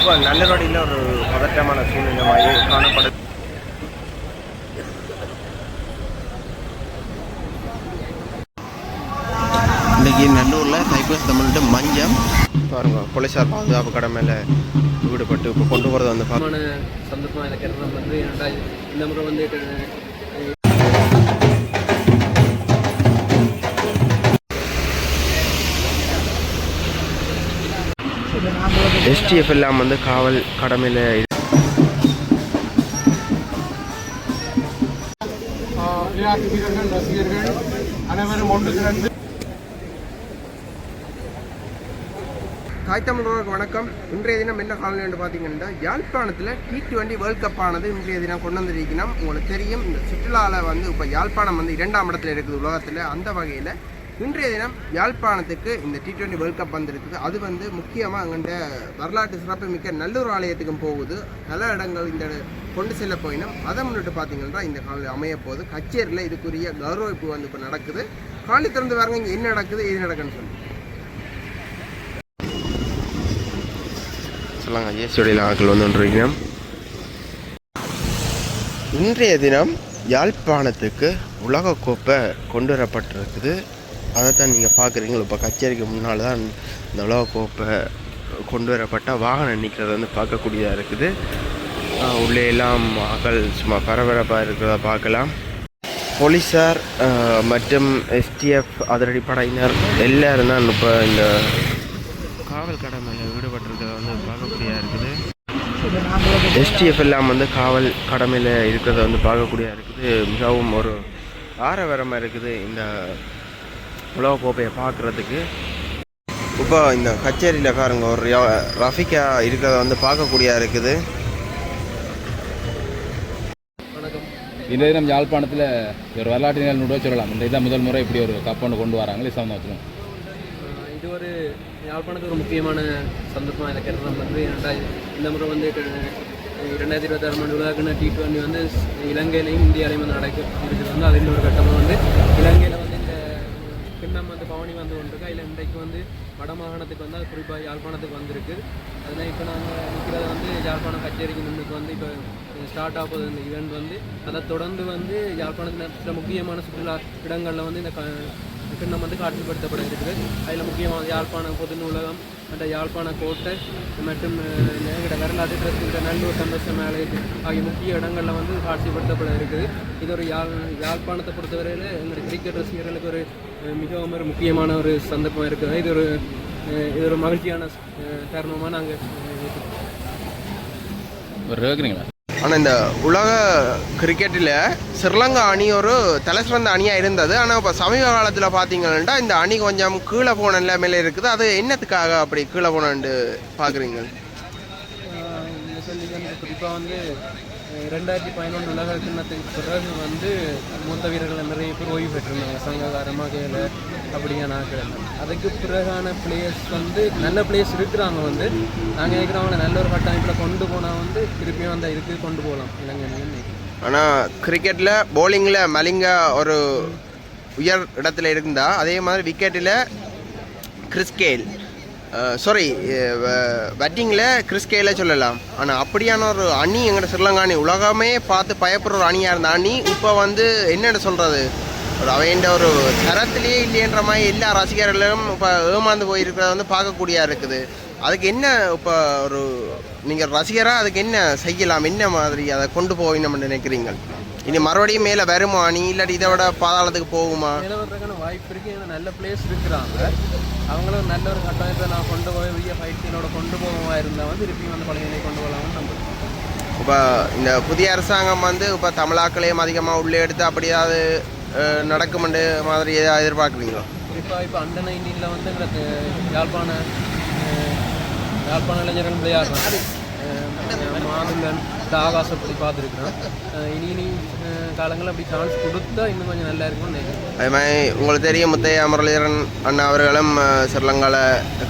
இப்போ நல்லரோடியில் ஒரு பதற்றமான சூழ்நிலை மாதிரி காணப்படுது. இன்றைக்கி நல்லூரில் தைப்பூச தமிழ்ட்டு மஞ்சம் பாருங்க போலீஸார் பாதுகாப்பு கடமையில் ஈடுபட்டு இப்போ கொண்டு போகிறது வந்து சந்தர்ப்பம் எனக்கு வந்து இந்த முறை வந்து எஸ்டிஎஃப் எல்லாம் வந்து காவல் கடமையில் ரசிகர்கள் அனைவரும் ஒன்று திரண்டு தாய் தமிழர்களுக்கு வணக்கம். இன்றைய தினம் என்ன காலநிலை என்று பார்த்தீங்கன்னா யாழ்ப்பாணத்தில் T20 வேர்ல்ட் கப் ஆனது இன்றைய தினம் கொண்டு வந்திருக்கணும். உங்களுக்கு தெரியும் இந்த சுற்றுலாவில் வந்து இப்போ யாழ்ப்பாணம் வந்து 2ஆம் இடத்துல இருக்குது உலகத்தில். அந்த வகையில் இன்றைய தினம் யாழ்ப்பாணத்துக்கு இந்த T20 வேர்ல்ட் கப் வந்திருக்குது. அது வந்து முக்கியமாக அங்கே வரலாற்று சிறப்பு மிக்க நல்லூர் ஆலயத்துக்கும் போகுது. பல இடங்கள் இந்த கொண்டு செல்ல போயினோம். அதை முன்னிட்டு பார்த்தீங்கன்னா இந்த காலநிலை அமைய போகுது. கச்சேரியில் இதுக்குரிய கௌரவிப்பு வந்து இப்போ நடக்குது. காலி திறந்து பாருங்க இங்கே என்ன நடக்குது எது நடக்குன்னு சொல்லி சொல்லாங்க. ஜேசியோடைய ஆக்கள் வந்து ஒன்றிருக்கணும். இன்றைய தினம் யாழ்ப்பாணத்துக்கு உலகக்கோப்பை கொண்டு வரப்பட்டிருக்குது. அதைத்தான் நீங்கள் பார்க்குறீங்க. இப்போ கச்சேரிக்கு முன்னால் தான் இந்த உலகக்கோப்பை கொண்டு வரப்பட்ட வாகனம் நிற்கிறது வந்து பார்க்கக்கூடியதாக இருக்குது. உள்ளே எல்லாம் ஆக்கள் சும்மா பரபரப்பாக இருக்கிறத பார்க்கலாம். போலீஸார் மற்றும் எஸ்டிஎஃப் அதிரடிப்படையினர் எல்லோரும் தான் இப்போ இந்த காவல் கடமையில் ஈடுபட்டிருக்கிறத வந்து பார்க்கக்கூடியதாக இருக்குது. எஸ்டிஎஃப் எல்லாம் வந்து காவல் கடமையில் இருக்கிறத வந்து பார்க்கக்கூடியதாக இருக்குது. மிகவும் ஒரு ஆரவாரமாக இருக்குது இந்த உலகக்கோப்பையை பார்க்குறதுக்கு. இப்போ இந்த கச்சேரியில் பாருங்க ஒரு ரஃபிகா இருக்கிறத வந்து பார்க்கக்கூடியதாக இருக்குது. இன்றைய தினம் யாழ்ப்பாணத்தில் ஒரு வரலாற்று நிகழ்வு சொல்லலாம். இந்த இதான் முதல் முறை இப்படி ஒரு கப் ஒன்று கொண்டு வராங்க. இசம் வச்சுருவோம். இது ஒரு யாழ்ப்பாணத்துக்கு ஒரு முக்கியமான சந்தர்ப்பம் எனக்கு வந்து இந்த முறை வந்து 2026 ஆண்டு உலகக்கிண T20 வந்து இலங்கையிலையும் இந்தியாவிலையும் வந்து இருக்குது. வந்து அதில் ஒரு கட்டமாக வந்து இலங்கையில் வந்து இந்த கிண்ணம் வந்து பவனி வந்து கொண்டிருக்கா. இல்லை இன்றைக்கு வந்து வடமாகாணத்துக்கு வந்து அது குறிப்பாக யாழ்ப்பாணத்துக்கு வந்திருக்கு. அதனால் இப்போ நாங்கள் நிற்கிறத வந்து யாழ்ப்பாணம் கச்சேரிக்கு முன்னுக்கு வந்து இப்போ ஸ்டார்ட் ஆகுது இந்த ஈவெண்ட் வந்து. அதை தொடர்ந்து வந்து யாழ்ப்பாணத்தில் சில முக்கியமான சுற்றுலா இடங்களில் வந்து இந்த கிண்ணம் வந்து காட்சிப்படுத்தப்பட இருக்குது. அதில் முக்கியமாக யாழ்ப்பாணம் பொது நூலகம் மற்ற யாழ்ப்பாண கோட்டை மற்றும் எங்களோட வரலாற்று ட்ரஸ்ட் நல்லூர் சந்தோஷ மேலை ஆகிய முக்கிய இடங்களில் வந்து காட்சிப்படுத்தப்பட இருக்குது. இது ஒரு யாழ்ப்பாணத்தை பொறுத்தவரையில் எங்களுடைய கிரிக்கெட் ரசிகர்களுக்கு ஒரு மிகவும் ஒரு முக்கியமான ஒரு சந்தர்ப்பம் இருக்குது. இது ஒரு மகிழ்ச்சியான தருணமாக நாங்கள் இருக்கிறீங்களா. ஆனால் இந்த உலக கிரிக்கெட்டில் ஸ்ரீலங்கா அணி ஒரு தலை சிறந்த அணியாக இருந்தது. ஆனால் இப்போ சமீப காலத்தில் பார்த்தீங்கன்னா இந்த அணி கொஞ்சம் கீழே போன நிலைமையில இருக்குது. அது என்னத்துக்காக அப்படி கீழே போனன்னு பார்க்குறீங்க? குறிப்பாக வந்து 2011 உலக கிண்ணத்துக்கு பிறகு வந்து மூத்த வீரர்கள் நிறைய பேர் ஓய்வு பெற்றிருந்தாங்க. சங்ககாரமாக அப்படியான ஆக்கள். அதுக்கு பிறகான பிளேயர்ஸ் வந்து நல்ல பிளேயர்ஸ் இருக்கிறாங்க. வந்து நாங்கள் நினைக்கிறவங்கள நல்ல ஒரு கட்டமைப்பில் கொண்டு போனால் வந்து திருப்பியும் அந்த இதுக்கு கொண்டு போகலாம் இலங்கை. ஆனால் கிரிக்கெட்டில் போலிங்கில் மலிங்கா ஒரு உயர் இடத்துல இருந்தா, அதே மாதிரி விக்கெட்டில் கிறிஸ்கேல் பேட்டிங்கில் கிறிஸ்கேல சொல்லலாம். ஆனால் அப்படியான ஒரு அணி எங்கள்ட ஸ்ரீலங்கா அணி உலகமே பார்த்து பயப்படுற ஒரு அணியாக இருந்த அணி இப்போ வந்து என்னென்னு சொல்கிறது ஒரு அவைன்ற ஒரு தரத்திலேயே இல்லைன்ற மாதிரி எல்லா ரசிகர்களும் இப்போ ஏமாந்து போயிருக்கிறத வந்து பார்க்கக்கூடியதாக இருக்குது. அதுக்கு என்ன இப்போ ஒரு நீங்கள் ரசிகராக அதுக்கு என்ன செய்யலாம், என்ன மாதிரி அதை கொண்டு போகணும்னு நினைக்கிறீங்க? இனி மறுபடியும் மேலே வருமா அணி, இல்லாட்டி இதை விட பாதாளத்துக்கு போகுமா? மேலே வர்றதுக்கான வாய்ப்பு இருக்குது. ஏன்னா நல்ல பிளேஸ் இருக்கிறாங்க. அவங்களும் நல்ல ஒரு கட்டமைப்பை நான் கொண்டு போய் பெரிய ஃபைட்டினோட கொண்டு போகவா இருந்தால் வந்து திருப்பியும் வந்து பழைய கொண்டு போகலாம்னு நம்புறேன். இப்போ இந்த புதிய அரசாங்கம் வந்து இப்போ தமிழாக்களையும் அதிகமாக உள்ளே எடுத்து அப்படியாவது நடக்குமெண்டு மாதிரி ஏதாவது எதிர்பார்க்குறீங்களோ? குறிப்பாக இப்போ அண்டர் 19 வந்து எங்களுக்கு யாழ்ப்பாண இளைஞர்கள் விளையாடுறாங்க. மாதுளன் ஆகாசப்படி பார்த்துருக்குறோம். இனி காலங்கள் அப்படி சான்ஸ் கொடுத்தா இன்னும் கொஞ்சம் நல்லா இருக்கும்னு நினைக்கிறேன். அது மாதிரி உங்களுக்கு தெரியும் முத்தையா முரளிதரன் அண்ணா அவர்களும் ஸ்ரீலங்காவில்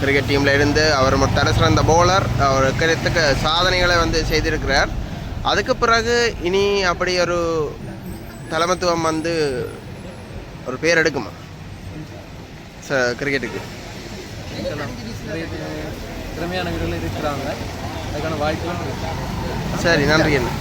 கிரிக்கெட் டீமில் இருந்து அவர் தலை சிறந்த பவுலர். அவர் கிரிக்கெட்டுக்கு சாதனைகளை வந்து செய்திருக்கிறார். அதுக்கு பிறகு இனி அப்படி ஒரு தலைமத்துவம் வந்து ஒரு பேர் எடுக்குமா கிரிக்கெட்டுக்கு? திறமையான வீரர்கள் இருக்கிறாங்க. அதுக்கான வாய்ப்புகள் இருக்கு. சரி, நன்றி அண்ணா.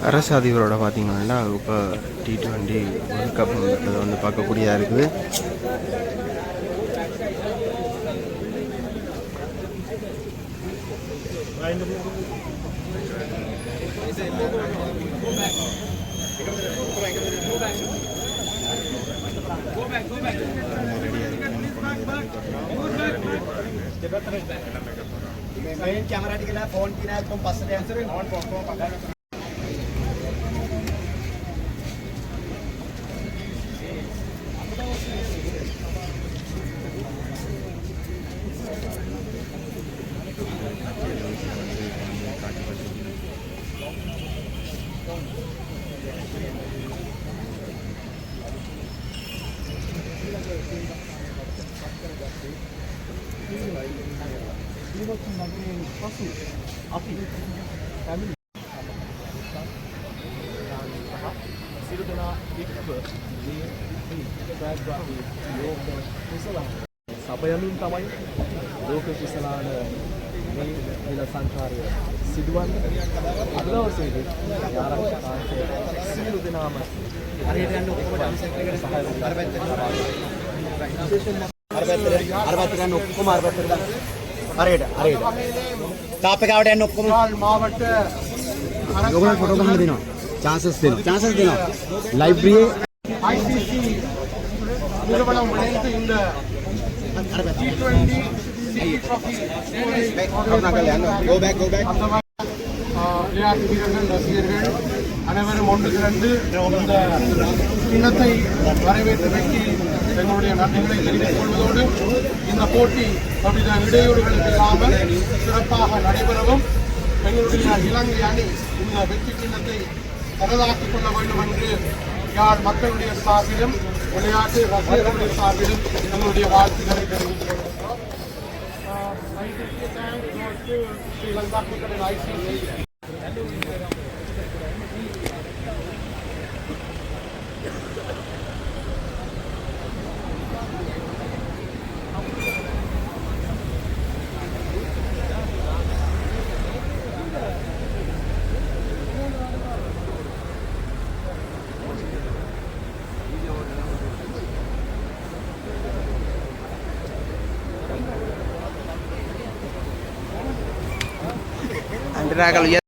அரசு அதிபரோட பார்த்தீங்கன்னா இப்போ T20 வேர்ல்ட் கப் நடக்கிறத வந்து பார்க்கக்கூடியதாக இருக்குது. कैमरा टिकला फोन की ना तुम पास से आंसर ऑन फोन पकड़ සපයමින් තමයි ලෝක කුසලාන මේ විල සංඛාරය සිදුවන්නේ. අද දවසේදී ආරක්ෂකාංශය සියලු දෙනාම හරියට යන ඔක්කොම ඩාන්ස් එකකට සහාය කරනවා. අරබත් ගන්න ඔක්කොම අරබත් ගන්න. හරියට. තාප් එකවට යන ඔක්කොම මාවට ඔයගොල්ලෝ ෆොටෝ ගන්න දෙනවා. chances දෙනවා. ලයිබ්‍රරියේ ICC நிறுவனம் இணைந்து இந்த T20 விளையாட்டு வீரர்கள் ரசிகர்கள் அனைவரும் ஒன்று திரண்டு இந்த சின்னத்தை வரவேற்று வைத்து எங்களுடைய நன்றிகளை தெரிவித்துக் கொள்வதோடு இந்த போட்டி பலவித இடையூறுகளுக்கு இல்லாமல் சிறப்பாக நடைபெறவும் எங்களுடைய இலங்கை அணி இந்த வெற்றி சின்னத்தை தனதாக்கிக் கொள்ள வேண்டும் என்று யாழ் மக்களுடைய சார்பிலும் விளையாட்டு ரசிகர்களுடைய சார்பிலும் எங்களுடைய வாழ்த்துக்களை தெரிவித்துக் கொள்கிறோம். Andrea kalau ya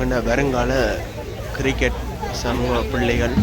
எங்கள்ட வருங்கால கிரிக்கெட் சமூக பிள்ளைகள்.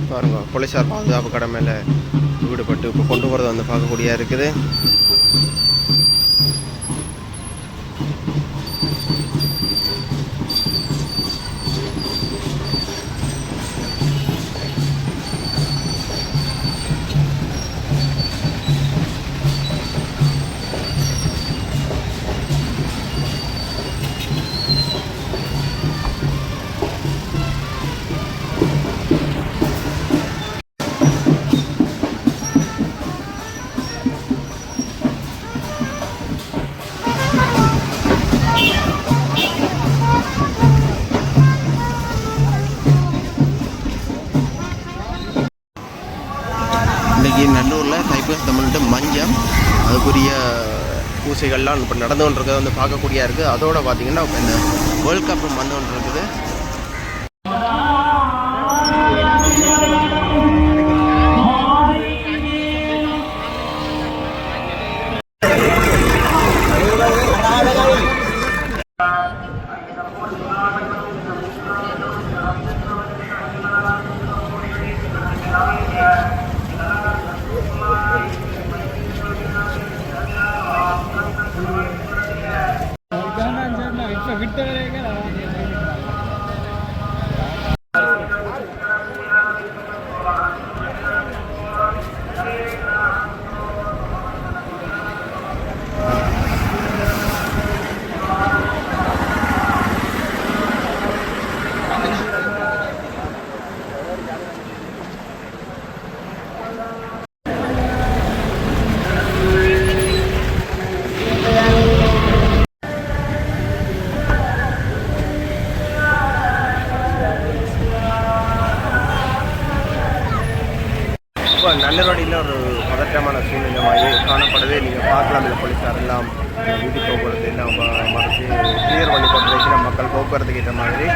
பாருங்க, போலீஸார் பாதுகாப்பு கடமையில் ஈடுபட்டு இப்போ கொண்டு போகிறத வந்து பார்க்கக்கூடியா இருக்குது. இன்றைக்கி நல்லூரில் தைப்பூச தமிழ்ட்டு மஞ்சம் அதுக்குரிய பூசைகள்லாம் இப்போ நடந்து கொண்டிருக்கிறத வந்து பார்க்கக்கூடியா இருக்குது. அதோடு பார்த்திங்கன்னா இப்போ இந்த வேர்ல்ட் கப் வந்து கொண்டு இருக்குது. நல்லபடியில் ஒரு பதற்றமான சூழ்நிலை மாதிரி காணப்படுது. நீங்கள் பார்க்கலாம், இந்த போலீஸார் எல்லாம் வீதி போக்குவரத்து எல்லாம் மறைச்சு கிளியர் பண்ணி கொண்டு மக்கள் போக்குவரத்துக்கு ஏற்ற மாதிரி